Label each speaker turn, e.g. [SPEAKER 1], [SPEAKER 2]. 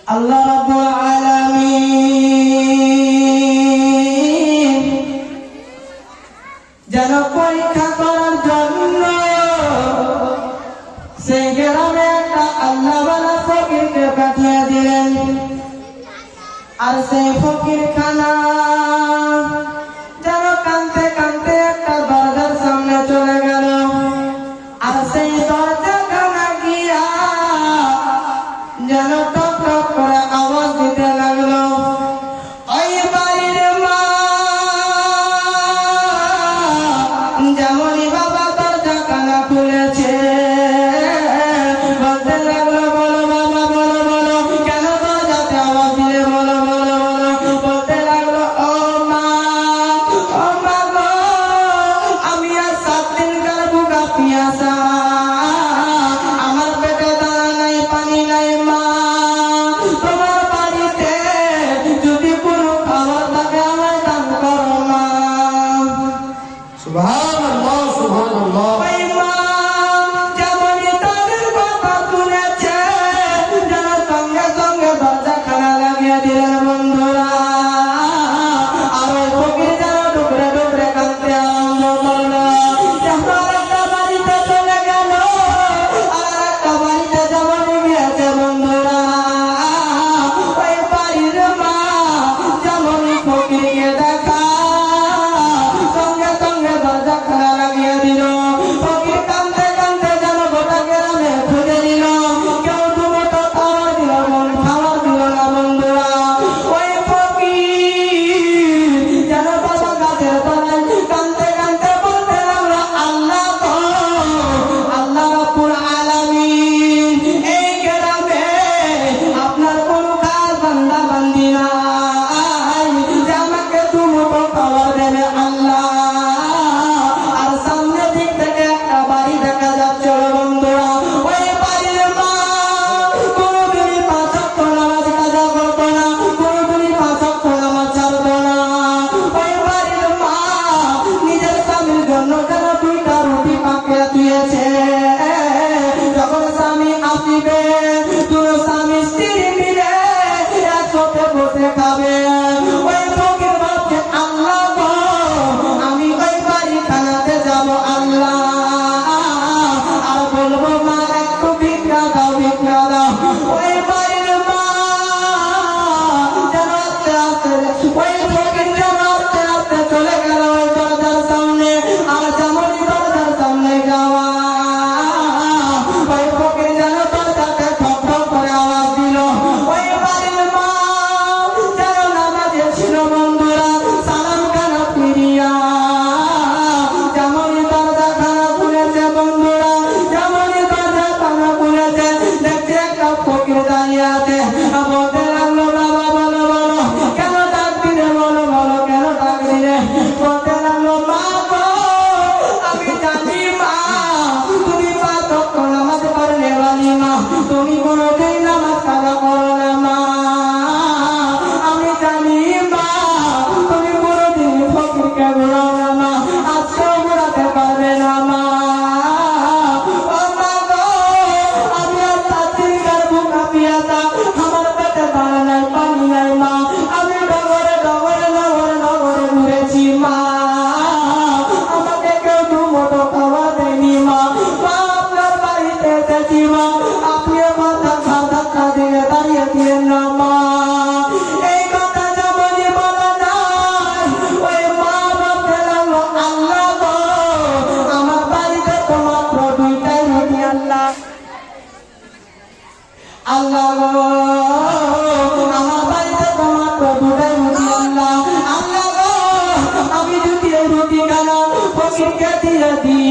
[SPEAKER 1] আল্লাহ রাব্বুল আলামিন যেন পরীক্ষা করার জন্য সেই গ্রামে একটা আল্লাহওয়ালা ফকিরকে পাঠিয়ে দিলেন। আর সেই ফকির খানা যেন কাঁদতে কাঁদতে একটা দরজার সামনে চলে গেল। আর সেই দরজা খানা গিয়া যেন টক টক করে আওয়াজ দিতে লাগলো, ওই বাড়ির মা। যেমনই বাবা দরজা খানা খুলেছে বলতে লাগলো, বলো বাবা বলো বলো, কেন দরজাতে আওয়াজ দিলে, বলো বলো বলো। বলতে লাগলো, ও মা গো, আমি আর 7 দিনকার ভুগা পিয়াসা, আমার পেটে দানা নাই পানি নাই মা। তোমার বাড়িতে যদি কোনো খাবার থাকে আমায় দান করো মা।
[SPEAKER 2] সুবহানাল্লাহ সুবহানাল্লাহ।
[SPEAKER 1] ওই মা যেমনই তাদের কথা শুনেছে যেন সঙ্গে সঙ্গে দরজা খানা লাগিয়ে দিলেন বন্ধুরা। আর ওই ফকির যেন ডুকরে ডুকরে কাঁদতে আরম্ভ করলো। যেমন একটা বাড়িতে চলে গেল আর একটা বাড়িতে যেমনই গিয়েছে বন্ধুরা, ওই বাড়ির মা যেমনই ফকিরকে দেখা সঙ্গে সঙ্গে দরজা খানা লাগিয়ে দিল। ফকির কাঁদতে কাঁদতে যেন গোটা গ্রামে খুঁজে দিল, কেউ দুমুঠো খাবার দিল খাবার দিল না বন্ধুরা। ওই ফকির যেন বাবা গাছের তলায় কাঁদতে কাঁদতে বলতে লাগলো, আল্লাহ গো, আল্লাহ রাব্বুল আলামিন, এই গ্রামে আপনার কোনো খাস বান্দা বান্দি নাই যে আমাকে দুমুঠো খাবার দেবে আল্লাহ। আর সামনের দিক থেকে একটা বাড়ি দেখা যাচ্ছে বন্ধুরা। ওই বাড়ির মা কোনোদিনই 5 ওয়াক্ত নামাজ কাজা করতো না, কোনোদিনই 5 ওয়াক্ত নামাজ ছাড়তো না। ওই বাড়ির মা নিজের স্বামীর জন্য যেন 2টা রুটি পাকিয়ে দিয়েছে। যখন স্বামী আসিবে দুই স্বামী স্ত্রী মিলে একসাথে বসে খাবে। ওই ফকির ভাবছে, আল্লাহ গো, আমি ওই বাড়ি খানাতে যাব আল্লাহ, আর বলবো মা একটু ভিক্ষা দাও ভিক্ষা দাও। ওই বাড়ির মা যেন আস্তে আস্তে ওই ফকির যেন আস্তে আস্তে চলে গেল ওই দরজার সামনে। আর যেমনই দরজার সামনে যাওয়া ওই ফকির যেন দরজাতে ঠক ঠক করে আওয়াজ দিল। ওই বাড়ির মা যেন নামাজে ছিল বন্ধুরা, সালাম খানা ফিরিয়া যেমনই দরজা খানা খুলেছে বন্ধুরা, যেমনই দরজা খানা খুলেছে দেখছে একটা ফকির দাঁড়িয়ে আছে। বলতে লাগলো, বাবা বলো বলো, কেন ডাক দিলে, বলো বলো, কেন ডাক দিলে। বলতে লাগলো, মা গো, আমি জানি মা তুমি 5 ওয়াক্ত নামাজ পড়লে বালি মা, তুমি কোনোদিন নামাজ কাজা করো না মা। আমি জানি মা তুমি কোনোদিন ফকিরকে ঘোরাও না মা, আজকেও ঘোরাতে পারবে না মা। ও মা গো, আমি আর 7 দিনকার ভুকা পিয়াসা, আমার পেটে দানা নাই পানি নাই মা। আমি ডগরে ডগরে নগরে নগরে ঘুরেছি মা, আমাকে কেউ দুমুঠো খাবার দেয়নি মা। মা আপনার বাড়িতে এসেছি মা, আপনি আমার ধাক্কা দিয়ে দাঁড়িয়ে দিলেন না মা। এই কথা যেমনই বলা যায় ওই মা ভাবতে লাগলো, আল্লাহ গো, আমার বাড়িতে তো মাত্র 2টাই রুটি আল্লাহ, আল্লাহ গো, আমার বাড়িতে তো মাত্র 2টাই রুটি আল্লাহ, আল্লাহ গো, আমি যদি এই রুটি খানা ফকিরকে দিয়ে দিই